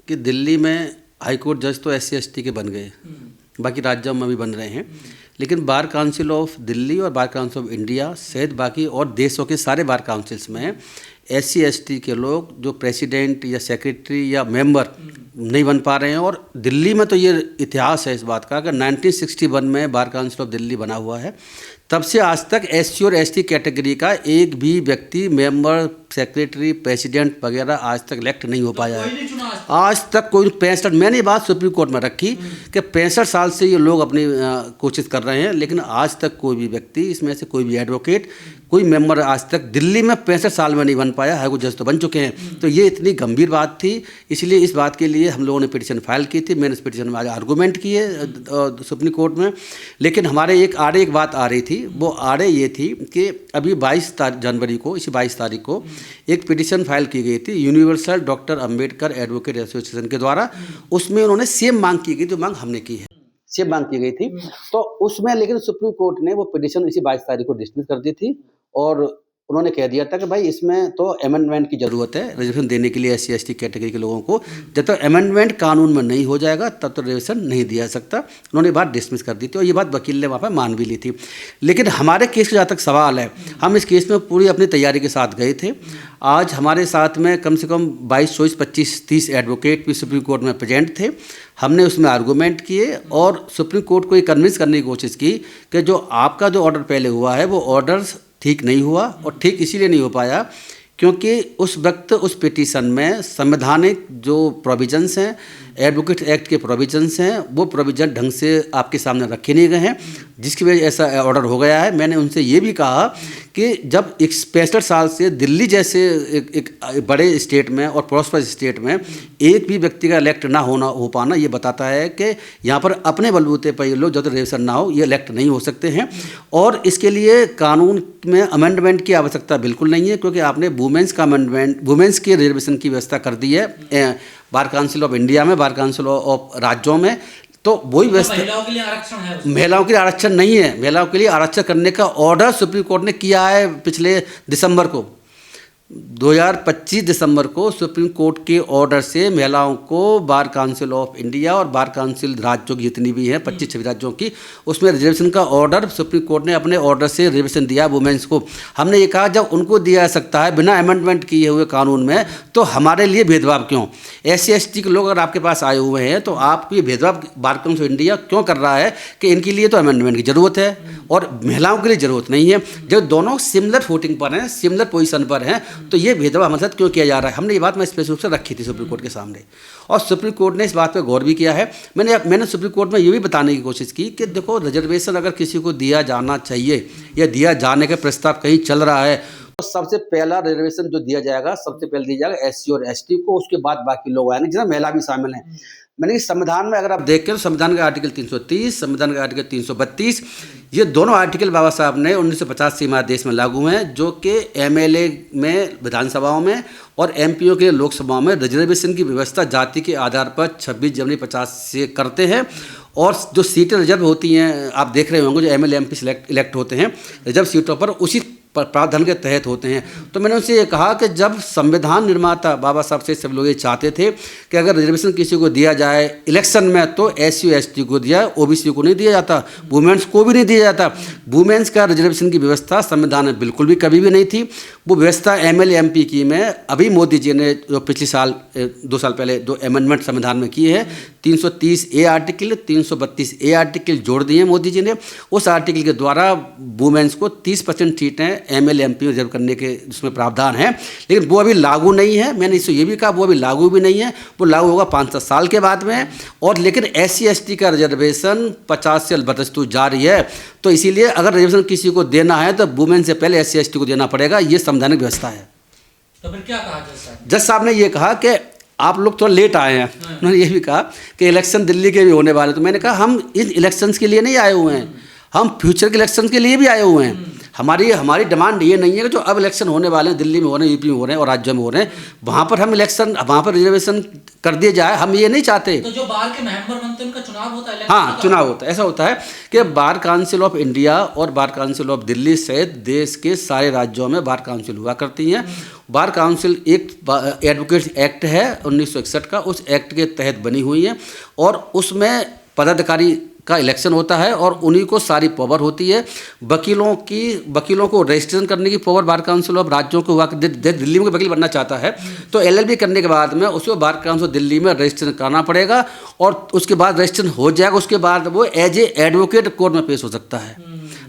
कि दिल्ली में high court जज तो SC ST के बन गए, बाकी राज्यों में भी बन रहे हैं, लेकिन बार काउंसिल ऑफ दिल्ली और बार काउंसिल ऑफ इंडिया सहित बाकी और देशों के सारे बार काउंसिल्स में SC ST के लोग जो प्रेसिडेंट या सेक्रेटरी या मेंबर नहीं बन पा रहे हैं। और दिल्ली में तो ये इतिहास है इस बात का कि 1961 में बार काउंसिल ऑफ दिल्ली बना हुआ है, तब से आज तक SC और ST कैटेगरी का एक भी व्यक्ति मेंबर, सेक्रेटरी, प्रेसिडेंट वगैरह आज तक इलेक्ट नहीं हो पाया है। आज तक कोई 65, मैंने ये बात सुप्रीम कोर्ट में रखी कि 65 साल से ये लोग अपनी कोशिश कर रहे हैं, लेकिन आज तक कोई भी व्यक्ति इसमें से कोई भी एडवोकेट, कोई मेंबर आज तक दिल्ली में 65 साल में नहीं बन पाया। हाई कोर्ट जज तो बन चुके हैं। तो ये इतनी गंभीर बात थी, इसलिए इस बात के लिए हम लोगों ने पिटीशन फाइल की थी। मैंने इस पिटीशन में आज आर्गूमेंट किए सुप्रीम कोर्ट में, लेकिन हमारे एक बात आ रही थी। वो आड़े ये थी कि अभी 22 जनवरी को, इसी 22 तारीख को एक पिटीशन फाइल की गई थी universal doctor Ambedkar advocate association के द्वारा। उसमें उन्होंने सेम मांग की गई जो मांग हमने की है, सेम मांग की गई थी। तो उसमें लेकिन सुप्रीम कोर्ट ने वो पिटीशन इसी 22 तारीख को डिसमिस कर दी थी और उन्होंने कह दिया था कि भाई इसमें तो अमेंडमेंट की ज़रूरत है रिजर्वेशन देने के लिए SC ST कैटेगरी के लोगों को। जब तक अमेंडमेंट कानून में नहीं हो जाएगा तब तक रिजर्वेशन नहीं दिया जा सकता। उन्होंने बात डिसमिस कर दी थी और ये बात वकील ने वहाँ पर मान भी ली थी। लेकिन हमारे केस का जहाँ तक सवाल है, हम इस केस में पूरी अपनी तैयारी के साथ गए थे। आज हमारे साथ में कम से कम 22, 24, 25, 30 एडवोकेट भी सुप्रीम कोर्ट में प्रेजेंट थे। हमने उसमें आर्गूमेंट किए और सुप्रीम कोर्ट को ये कन्विंस करने की कोशिश की कि जो आपका जो ऑर्डर पहले हुआ है वो ऑर्डर ठीक नहीं हुआ। और ठीक इसीलिए नहीं हो पाया क्योंकि उस वक्त उस पिटीशन में संवैधानिक जो प्रोविजंस हैं, एडवोकेट एक्ट के प्रोविजंस हैं, वो प्रोविजन ढंग से आपके सामने रखे नहीं गए हैं, जिसकी वजह ऐसा ऑर्डर हो गया है। मैंने उनसे ये भी कहा कि जब 65 साल से दिल्ली जैसे एक बड़े स्टेट में और प्रॉस्परस स्टेट में एक भी व्यक्ति का इलेक्ट ना हो पाना, ये बताता है कि यहाँ पर अपने बलबूते पर ये लोग जब तक रिजर्वेशन ना हो ये इलेक्ट नहीं हो सकते हैं। और इसके लिए कानून में अमेंडमेंट की आवश्यकता बिल्कुल नहीं है, क्योंकि आपने वुमेंस का अमेंडमेंट, वुमेंस के रिजर्वेशन की व्यवस्था कर दी है बार काउंसिल ऑफ इंडिया में, बार काउंसिल ऑफ राज्यों में। तो वही व्यवस्था महिलाओं के लिए आरक्षण है, महिलाओं के लिए आरक्षण नहीं है। महिलाओं के लिए आरक्षण करने का ऑर्डर सुप्रीम कोर्ट ने किया है पिछले दिसंबर को, 2025 दिसंबर को सुप्रीम कोर्ट के ऑर्डर से महिलाओं को बार काउंसिल ऑफ इंडिया और बार काउंसिल राज्यों की जितनी भी हैं 25-26 राज्यों की, उसमें रिजर्वेशन का ऑर्डर सुप्रीम कोर्ट ने अपने ऑर्डर से रिजर्वेशन दिया वुमेन्स को। हमने ये कहा जब उनको दिया जा सकता है बिना अमेंडमेंट किए हुए कानून में, तो हमारे लिए भेदभाव क्यों? SC ST के लोग अगर आपके पास आए हुए हैं तो आप ये भेदभाव बार काउंसिल ऑफ इंडिया क्यों कर रहा है कि इनके लिए तो अमेंडमेंट की ज़रूरत है और महिलाओं के लिए ज़रूरत नहीं है। जब दोनों सिमिलर फुटिंग पर हैं, सिमिलर पोजीशन पर हैं, तो ये भेदभाव हमारे साथ क्यों किया जा रहा है? हमने ये बात मैं स्पेशल रूप से रखी थी सुप्रीम कोर्ट के सामने और सुप्रीम कोर्ट ने इस बात पर गौर भी किया है। मैंने सुप्रीम कोर्ट में ये भी बताने की कोशिश की कि देखो, रिजर्वेशन अगर किसी को दिया जाना चाहिए या दिया जाने का प्रस्ताव कहीं चल रहा है तो सबसे पहला रिजर्वेशन जो दिया जाएगा, सबसे पहले दिया जाएगा SC और ST को, उसके बाद बाकी लोग आएंगे जिसमें महिला भी शामिल हैं। मैंने संविधान में अगर आप देखें तो संविधान का आर्टिकल 330, संविधान का आर्टिकल 332, ये दोनों आर्टिकल बाबा साहब ने 1950 से हमारे देश में लागू हैं, जो कि MLA में विधानसभाओं में और MPO के लोकसभाओं में रिजर्वेशन की व्यवस्था जाति के आधार पर 26 जनवरी 50 से करते हैं। और जो सीटें रिजर्व होती हैं, आप देख रहे होंगे जो MLA MP इलेक्ट होते हैं रिजर्व सीटों पर, उसी प्रावधान के तहत होते हैं। तो मैंने उनसे ये कहा कि जब संविधान निर्माता बाबा साहब से सब लोग ये चाहते थे कि अगर रिजर्वेशन किसी को दिया जाए इलेक्शन में तो SC ST को दिया, OBC को नहीं दिया जाता, वुमेन्स को भी नहीं दिया जाता। वुमेन्स का रिजर्वेशन की व्यवस्था संविधान में बिल्कुल भी कभी भी नहीं थी। वो व्यवस्था MLA MP की में अभी मोदी जी ने जो पिछले साल 2 साल पहले जो अमेंडमेंट संविधान में किए हैं, 330A आर्टिकल, 332A आर्टिकल जोड़ दिए मोदी जी ने। उस आर्टिकल के द्वारा वुमेन्स को 30% सीटें MLA MP रिजर्व करने के उसमें प्रावधान है, लेकिन वो अभी लागू नहीं है। मैंने इससे ये भी कहा वो अभी लागू भी नहीं है, वो लागू होगा 5-7 साल के बाद में। और लेकिन SC ST का रिजर्वेशन 50 से बदस्तूर जारी है, तो इसीलिए अगर रिजर्वेशन किसी को देना है तो वुमेन से पहले SC ST को देना पड़ेगा। ये संवैधानिक व्यवस्था है। तो फिर क्या कहा जज साहब ने ये कहा कि आप लोग थोड़ा लेट आए हैं। उन्होंने ये भी कहा कि इलेक्शन दिल्ली के भी होने वाले, तो मैंने कहा हम इन इलेक्शंस के लिए नहीं आए हुए हैं, हम फ्यूचर के इलेक्शन के लिए भी आए हुए हैं। हमारी डिमांड ये नहीं है कि जो अब इलेक्शन होने वाले हैं, दिल्ली में हो रहे हैं, UP में हो रहे हैं और राज्यों में हो रहे हैं, वहाँ पर हम इलेक्शन, वहाँ पर रिजर्वेशन कर दिए जाए, हम ये नहीं चाहते। तो जो बार के मेंबर बनते हैं उनका चुनाव होता है? हाँ, चुनाव होता है। ऐसा होता है कि बार काउंसिल ऑफ इंडिया और बार काउंसिल ऑफ दिल्ली सहित देश के सारे राज्यों में बार काउंसिल हुआ करती हैं। बार काउंसिल एक एडवोकेट्स एक्ट है 1961 का, उस एक्ट के तहत बनी हुई है और उसमें पदाधिकारी का इलेक्शन होता है और उन्हीं को सारी पावर होती है। वकीलों को रजिस्ट्रेशन करने की पावर बार काउंसिल ऑफ राज्यों को हुआ। दिल्ली में कोई वकील बनना चाहता है तो LLB करने के बाद में उसको बार काउंसिल दिल्ली में रजिस्ट्रेशन कराना पड़ेगा और उसके बाद रजिस्ट्रेशन हो जाएगा, उसके बाद वो एज ए एडवोकेट कोर्ट में पेश हो सकता है,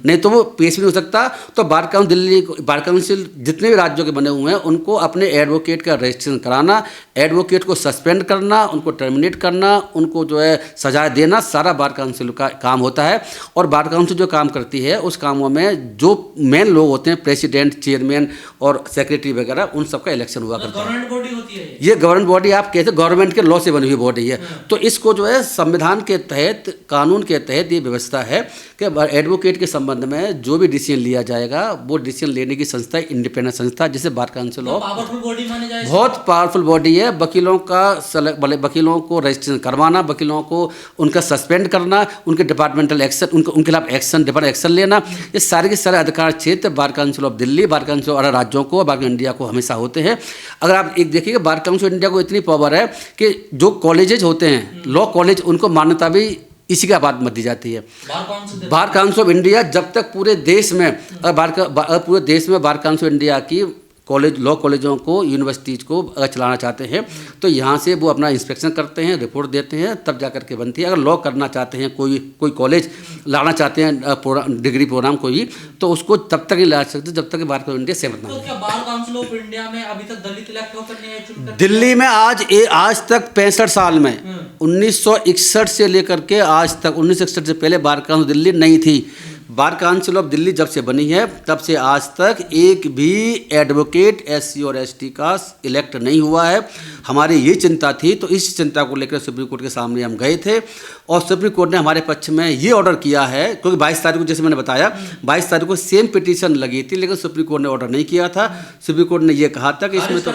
नहीं तो वो पेश भी नहीं हो सकता। तो बार काउंसिल जितने भी राज्यों के बने हुए हैं उनको अपने एडवोकेट का रजिस्ट्रेशन कराना, एडवोकेट को सस्पेंड करना, उनको टर्मिनेट करना, उनको जो है सजा देना, सारा बार काउंसिल का काम होता है। और बार काउंसिल जो काम करती है उस कामों में जो मेन लोग होते हैं, प्रेसिडेंट, चेयरमैन और सेक्रेटरी वगैरह, उन सबका इलेक्शन हुआ करता है। गवर्नमेंट बॉडी होती है ये गवर्नमेंट बॉडी आप कहते गवर्नमेंट के लॉ से बनी हुई बॉडी है। तो इसको जो है संविधान के तहत, कानून के तहत ये व्यवस्था है कि एडवोकेट के संबंध में जो भी डिसीजन लिया जाएगा वो डिसीजन लेने की संस्था इंडिपेंडेंट संस्था जिसे bar council of, powerful body माने जाए, बहुत पावरफुल बॉडी है। वकीलों को रजिस्ट्रेशन करवाना, वकीलों को उनका सस्पेंड करना, उनके डिपार्टमेंटल एक्शन, उनके खिलाफ डिपार्टमेंटल एक्शन लेना, ये सारे के सारे अधिकार क्षेत्र bar council of Delhi, bar council of राज्यों को, बार इंडिया को हमेशा होते हैं। अगर आप एक देखिएगा बार काउंसिल ऑफ इंडिया को इतनी पावर है कि जो कॉलेजेज होते हैं, लॉ कॉलेज, उनको मान्यता भी इसी के बाद मत दी जाती है। बार काउंसिल ऑफ इंडिया जब तक पूरे देश में पूरे देश में बार काउंसिल ऑफ इंडिया की लॉ कॉलेजों को, यूनिवर्सिटीज़ को अगर चलाना चाहते हैं तो यहाँ से वो अपना इंस्पेक्शन करते हैं, रिपोर्ट देते हैं, तब जा करके बनती है। अगर लॉ करना चाहते हैं, कोई कॉलेज लाना चाहते हैं डिग्री प्रोग्राम कोई, तो उसको तब तक नहीं ला सकते जब तक बार काउंसिल ऑफ इंडिया सहमत ना हो। तो क्या बार काउंसिल ऑफ इंडिया में अभी तक दलित इलेक्ट होकर नहीं चुनकर? दिल्ली में आज तक 65 साल में 1961 से लेकर के आज तक, 1961 से पहले बार काउंसिल दिल्ली नहीं थी। बार काउंसिल ऑफ दिल्ली जब से बनी है तब से आज तक एक भी एडवोकेट SC और ST का इलेक्ट नहीं हुआ है। हमारी ये चिंता थी, तो इस चिंता को लेकर सुप्रीम कोर्ट के सामने हम गए थे और सुप्रीम कोर्ट ने हमारे पक्ष में ये ऑर्डर किया है, क्योंकि 22 तारीख को, जैसे मैंने बताया, 22 तारीख को सेम पिटीशन लगी थी, लेकिन सुप्रीम कोर्ट ने ऑर्डर नहीं किया था। सुप्रीम कोर्ट ने ये कहा था कि इसमें तो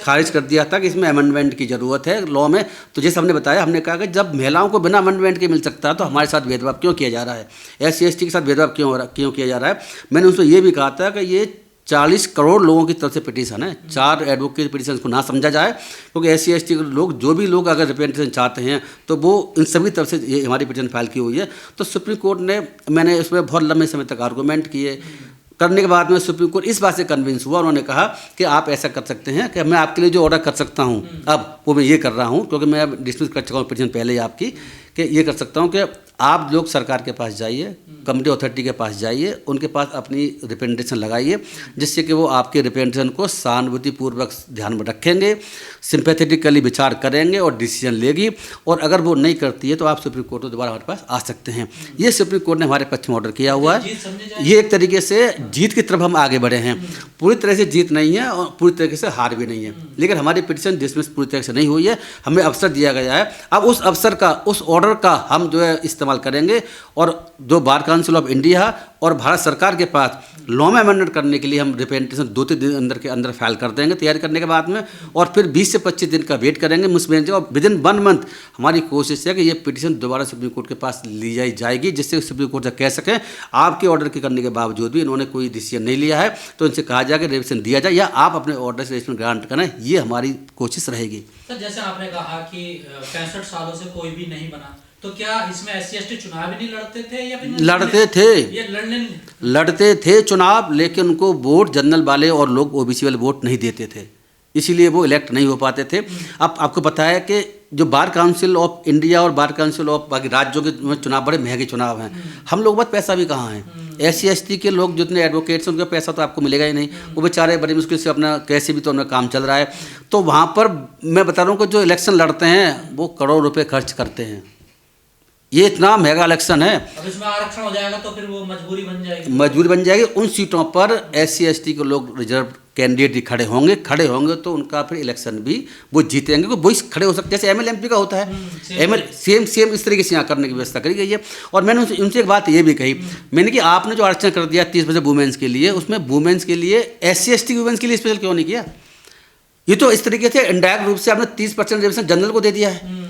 खारिज कर दिया था कि इसमें अमेंडमेंट की ज़रूरत है लॉ में। तो जैसे हमने बताया, हमने कहा कि जब महिलाओं को बिना अमेंडमेंट के मिल सकता है तो हमारे साथ भेदभाव क्यों किया जा रहा है, SC ST के साथ भेदभाव क्यों किया जा रहा है। मैंने उनसे ये भी कहा था कि ये 40 करोड़ लोगों की तरफ से पिटीशन है, 4 एडवोकेट पिटीशन को ना समझा जाए, क्योंकि SC ST लोग, जो भी लोग अगर रिप्रेजेंटेशन चाहते हैं तो वो इन सभी तरफ से ये हमारी पिटीशन फाइल की हुई है। तो सुप्रीम कोर्ट ने, मैंने उसमें बहुत लंबे समय तक आर्गूमेंट किए, करने के बाद में सुप्रीम कोर्ट इस बात से कन्विंस हुआ, उन्होंने कहा कि आप ऐसा कर सकते हैं कि मैं आपके लिए जो ऑर्डर कर सकता हूँ, अब वो मैं ये कर रहा हूँ, क्योंकि मैं अब डिसमिस कर चुका हूँ पिटीशन पहले ही आपकी, कि ये कर सकता हूँ कि आप लोग सरकार के पास जाइए, कमिटी अथॉरिटी के पास जाइए, उनके पास अपनी रिप्रेजेंटेशन लगाइए, जिससे कि वो आपके रिप्रेजेंटेशन को सहानुभूतिपूर्वक ध्यान में रखेंगे, सिंपैथेटिकली विचार करेंगे और डिसीजन लेगी। और अगर वो नहीं करती है तो आप सुप्रीम कोर्ट को दोबारा हमारे पास आ सकते हैं। ये सुप्रीम कोर्ट ने हमारे पक्ष में ऑर्डर किया हुआ है। ये एक तरीके से जीत की तरफ हम आगे बढ़े हैं। पूरी तरह से जीत नहीं है और पूरी तरीके से हार भी नहीं है, लेकिन हमारी पिटीशन डिसमिस पूरी तरह से नहीं हुई है। हमें अवसर दिया गया है, अब उस अवसर का, उस ऑर्डर का हम जो है इस्तेमाल करेंगे और जो बार काउंसिल ऑफ इंडिया और भारत सरकार के पास लॉ में अमेंडमेंट करने के लिए हम रिप्रेजेंटेशन 2-3 दिन के अंदर फाइल कर देंगे, तैयारी करने के बाद में, और फिर 20 से 25 दिन का वेट करेंगे मुस्लिम, और विदिन 1 मंथ हमारी कोशिश है कि ये पिटीशन दोबारा सुप्रीम कोर्ट के पास ली जाएगी, जिससे सुप्रीम कोर्ट से कह सकें आपके ऑर्डर के करने के बावजूद भी इन्होंने कोई डिसीजन नहीं लिया है, तो इनसे कहा जाए कि रिविजन दिया जाए या आप अपने ऑर्डर से रिविजन ग्रांट करें। ये हमारी कोशिश रहेगी। सर, जैसे आपने कहा कि 65 सालों से कोई भी नहीं बना, तो क्या इसमें SC ST चुनाव भी नहीं लड़ते थे या फिर लड़ते थे? ये लड़ते थे चुनाव, लेकिन उनको वोट जनरल वाले और लोग OBC वाले वोट नहीं देते थे, इसीलिए वो इलेक्ट नहीं हो पाते थे। अब आपको पता है कि जो बार काउंसिल ऑफ इंडिया और बार काउंसिल ऑफ बाकी राज्यों के चुनाव बड़े महंगे चुनाव हैं। हम लोग बहुत पैसा भी कहाँ है, SC ST के लोग जितने एडवोकेट्स हैं उनका पैसा तो आपको मिलेगा ही नहीं, वो बेचारे बड़ी मुश्किल से अपना कैसे भी तो उनका काम चल रहा है। तो वहाँ पर मैं बता रहा हूँ कि जो इलेक्शन लड़ते हैं वो करोड़ रुपये खर्च करते हैं, ये इतना महंगा इलेक्शन है। अब इसमें आरक्षण हो जाएगा तो फिर वो मजबूरी बन जाएगी। उन सीटों पर SC ST के लोग रिजर्व कैंडिडेट खड़े होंगे तो उनका फिर इलेक्शन भी वो जीतेंगे, वो वही खड़े हो सकते, जैसे ML MP का होता है, ML सेम इस तरीके से यहाँ करने की व्यवस्था करी गई है। और मैंने उनसे एक बात ये भी कही, मैंने कि आपने जो आरक्षण कर दिया 30% वुमेन्स के लिए, उसमें वुमेन्स के लिए SC ST वुमेन्स के लिए स्पेशल क्यों नहीं किया? ये तो इस तरीके से इनडायरेक्ट रूप से आपने 30% रिजर्वेशन जनरल को दे दिया है,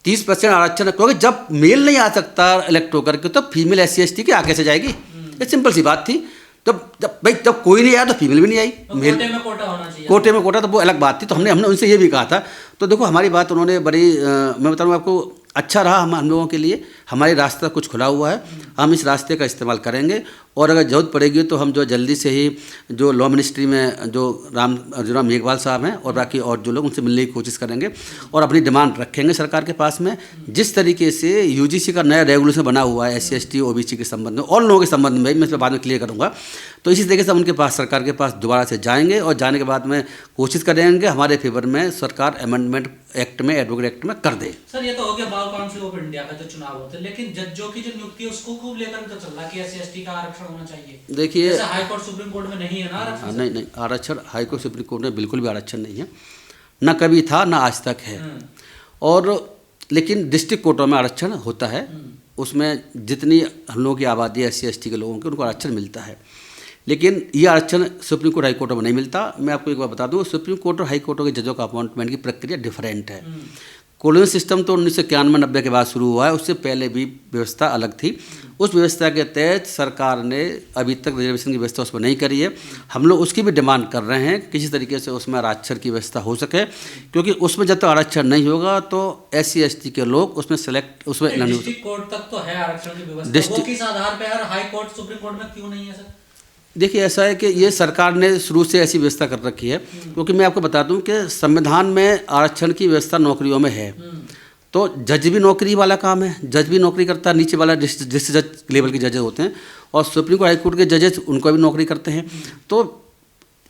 30% आरक्षण, क्योंकि जब मेल नहीं आ सकता इलेक्ट होकर के तो फीमेल SC ST की आगे से जाएगी, ये सिंपल सी बात थी। जब कोई नहीं आया तो फीमेल भी नहीं आई। कोटे में कोटा होना चाहिए, कोटे में कोटा तो वो अलग बात थी। तो हमने उनसे ये भी कहा था। तो देखो हमारी बात उन्होंने बड़ी मैं बताऊँ आपको अच्छा रहा हम लोगों के लिए। हमारे रास्ता कुछ खुला हुआ है, हम इस रास्ते का इस्तेमाल करेंगे और अगर ज़रूरत पड़ेगी तो हम जो जल्दी से ही जो लॉ मिनिस्ट्री में जो राम मेघवाल साहब हैं और बाकी और जो लोग उनसे मिलने की कोशिश करेंगे और अपनी डिमांड रखेंगे सरकार के पास में। जिस तरीके से यूजीसी का नया रेगुलेशन बना हुआ है SC ST OBC के संबंध में और लोगों के संबंध में, मैं इस पर बाद में क्लियर करूँगा। तो इसी तरीके से हम उनके पास सरकार के पास दोबारा से जाएंगे और जाने के बाद में कोशिश करेंगे हमारे फेवर में सरकार अमेंडमेंट एक्ट में, एडवोकेट एक्ट में कर दे। सर ये तो हो गया बार काउंसिल ऑफ इंडिया का जो चुनाव होता है, लेकिन जजों की जो नियुक्ति है उसको खूब लेकर तो चल रहा कि SC ST का आरक्षण होना चाहिए। देखिए जैसे हाई कोर्ट सुप्रीम कोर्ट में नहीं है ना आरक्षण। नहीं आरक्षण हाई कोर्ट सुप्रीम कोर्ट में बिल्कुल भी आरक्षण नहीं है, ना कभी था ना आज तक है। और लेकिन डिस्ट्रिक्ट कोर्टों में आरक्षण होता है, उसमें जितनी हम लोगों की आबादी है SC ST के लोगों की उनको आरक्षण मिलता है। लेकिन ये आरक्षण सुप्रीम कोर्ट हाई कोर्टों में नहीं मिलता। मैं आपको एक बार बता दूं, सुप्रीम कोर्ट और हाई कोर्टों के जजों का अपॉइंटमेंट की प्रक्रिया डिफरेंट है। कॉलोनियल सिस्टम तो 1991-90 के बाद शुरू हुआ है, उससे पहले भी व्यवस्था अलग थी। उस व्यवस्था के तहत सरकार ने अभी तक रिजर्वेशन की व्यवस्था उस पर नहीं करी है। हम लोग उसकी भी डिमांड कर रहे हैं किसी तरीके से उसमें आरक्षण की व्यवस्था हो सके, क्योंकि उसमें जब तक आरक्षण नहीं होगा तो SC ST के लोग उसमें सेलेक्ट उसमें डिस्ट्रिक्ट कोर्ट तक तो है आरक्षण की व्यवस्था, वो किस आधार पर हाई कोर्ट सुप्रीम कोर्ट में क्यों नहीं है सर? देखिए ऐसा है कि ये सरकार ने शुरू से ऐसी व्यवस्था कर रखी है, क्योंकि मैं आपको बता दूं कि संविधान में आरक्षण की व्यवस्था नौकरियों में है। तो जज भी नौकरी वाला काम है, जज भी नौकरी करता है, नीचे वाला डिस्ट्रिक्ट जज लेवल के जजेस होते हैं और सुप्रीम कोर्ट हाई कोर्ट के जजेस उनको भी नौकरी करते हैं। तो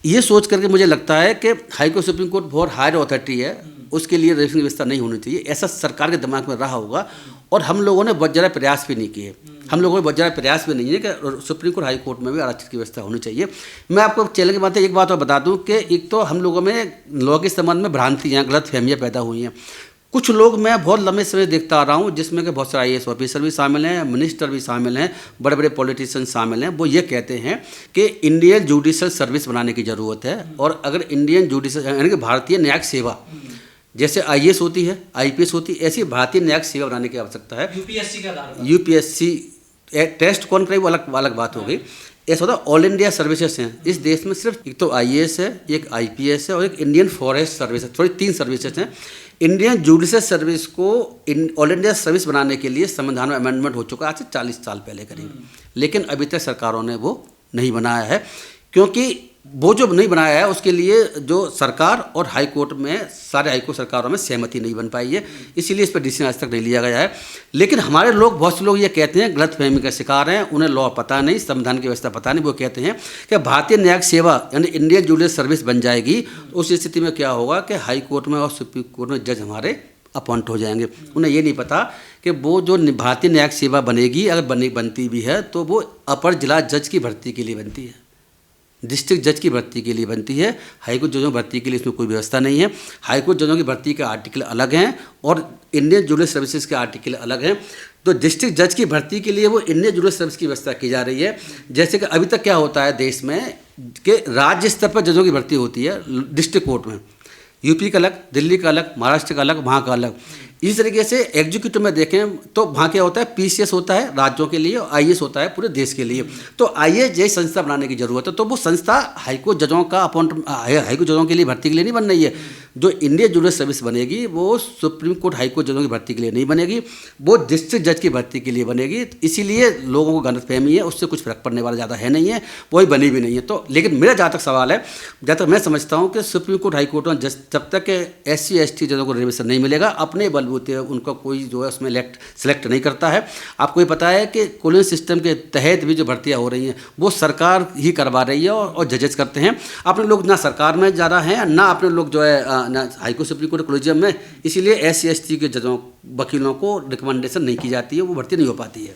ये सोच करके मुझे लगता है कि हाई कोर्ट सुप्रीम कोर्ट बहुत हायर अथॉरिटी है, उसके लिए रिजर्वेशन की व्यवस्था नहीं होनी चाहिए, ऐसा सरकार के दिमाग में रहा होगा। और हम लोगों ने बहुत ज़्यादा प्रयास भी नहीं किए, हम लोगों ने बहुत ज़्यादा प्रयास भी नहीं है कि सुप्रीम कोर्ट हाई कोर्ट में भी आरक्षण की व्यवस्था होनी चाहिए। मैं आपको चैनल की बात है एक बात और बता दूं कि एक तो हम लोगों में लॉ के संबंध में भ्रांतियाँ, गलतफहमियाँ पैदा हुई हैं। कुछ लोग मैं बहुत लंबे समय देखता आ रहा हूँ जिसमें कि बहुत सारे IAS ऑफिसर भी शामिल हैं, मिनिस्टर भी शामिल हैं, बड़े बड़े पॉलिटिशियन शामिल हैं। वो ये कहते हैं कि इंडियन जुडिशल सर्विस बनाने की ज़रूरत है और अगर इंडियन जुडिशल यानी कि भारतीय न्यायिक सेवा जैसे IAS होती है, IPS होती है, ऐसी भारतीय न्यायिक सेवा बनाने की आवश्यकता है। UPSC का आधार पर UPSC टेस्ट कौन करे वो अलग बात हो गई। ऐसा होता है ऑल इंडिया सर्विसेज हैं इस देश में, सिर्फ एक तो IAS है, एक IPS है और एक इंडियन फॉरेस्ट सर्विस है, थोड़ी 3 सर्विसेज हैं। इंडियन जुडिशल सर्विस को ऑल इंडिया सर्विस बनाने के लिए संविधान में अमेंडमेंट हो चुका है आज से 40 साल पहले करीब, लेकिन अभी तक सरकारों ने वो नहीं बनाया है, क्योंकि वो जो नहीं बनाया है उसके लिए जो सरकार और हाई कोर्ट में सारे हाई कोर्ट सरकारों में सहमति नहीं बन पाई है, इसीलिए इस पर डिसीजन आज तक नहीं लिया गया है। लेकिन हमारे लोग, बहुत से लोग ये कहते हैं, गलतफहमी का शिकार हैं, उन्हें लॉ पता नहीं, संविधान की व्यवस्था पता नहीं। वो कहते हैं कि भारतीय न्यायिक सेवा यानी इंडियन जुडिशल सर्विस बन जाएगी, उस स्थिति में क्या होगा कि हाई कोर्ट में और सुप्रीम कोर्ट में जज हमारे अपॉइंट हो जाएंगे। उन्हें ये नहीं पता कि वो जो भारतीय न्यायिक सेवा बनेगी, अगर बनती भी है तो वो अपर जिला जज की भर्ती के लिए बनती है, डिस्ट्रिक्ट जज की भर्ती के लिए बनती है। हाई कोर्ट जजों भर्ती के लिए इसमें कोई व्यवस्था नहीं है। हाई कोर्ट जजों की भर्ती के आर्टिकल अलग हैं और इंडियन जुडिशल सर्विसेज के आर्टिकल अलग हैं। तो डिस्ट्रिक्ट जज की भर्ती के लिए वो इंडियन जुडिशल सर्विस की व्यवस्था की जा रही है। जैसे कि अभी तक क्या होता है देश में कि राज्य स्तर पर जजों की भर्ती होती है डिस्ट्रिक्ट कोर्ट में, यूपी का अलग, दिल्ली का अलग, महाराष्ट्र का अलग, वहाँ का अलग। इसी तरीके से एग्जीक्यूटिव में देखें तो वहाँ क्या होता है, PCS होता है राज्यों के लिए और IAS होता है पूरे देश के लिए। तो IAS जैसी संस्था बनाने की ज़रूरत है। तो वो संस्था हाईकोर्ट जजों का हाईकोर्ट जजों के लिए भर्ती के लिए नहीं बन रही है। जो इंडियन जुडिशल सर्विस बनेगी वो सुप्रीम कोर्ट हाईकोर्ट जजों की भर्ती के लिए नहीं बनेगी, वो डिस्ट्रिक्ट जज की भर्ती के लिए बनेगी। इसीलिए लोगों को गलतफहमी है, उससे कुछ फर्क पड़ने वाला ज़्यादा है नहीं है, वही बनी भी नहीं है। तो लेकिन मेरा जहाँ तक सवाल है, जहाँ तक मैं समझता हूँ कि सुप्रीम कोर्ट हाईकोर्ट में जब तक SC ST जजों को रिजर्वेशन नहीं मिलेगा, अपने बलबूते उनका कोई जो है उसमें सेलेक्ट नहीं करता है। आपको ये पता है कि कॉलोनियल सिस्टम के तहत भी जो भर्तियाँ हो रही हैं वो सरकार ही करवा रही है और जजेस करते हैं। अपने लोग ना सरकार में ज़्यादा हैं, ना अपने लोग जो है ना हाईकोर्ट सुप्रीम कोर्ट कॉलेजियम में, इसीलिए SC ST के जजों वकीलों को रिकमेंडेशन नहीं की जाती है, वो भर्ती नहीं हो पाती है।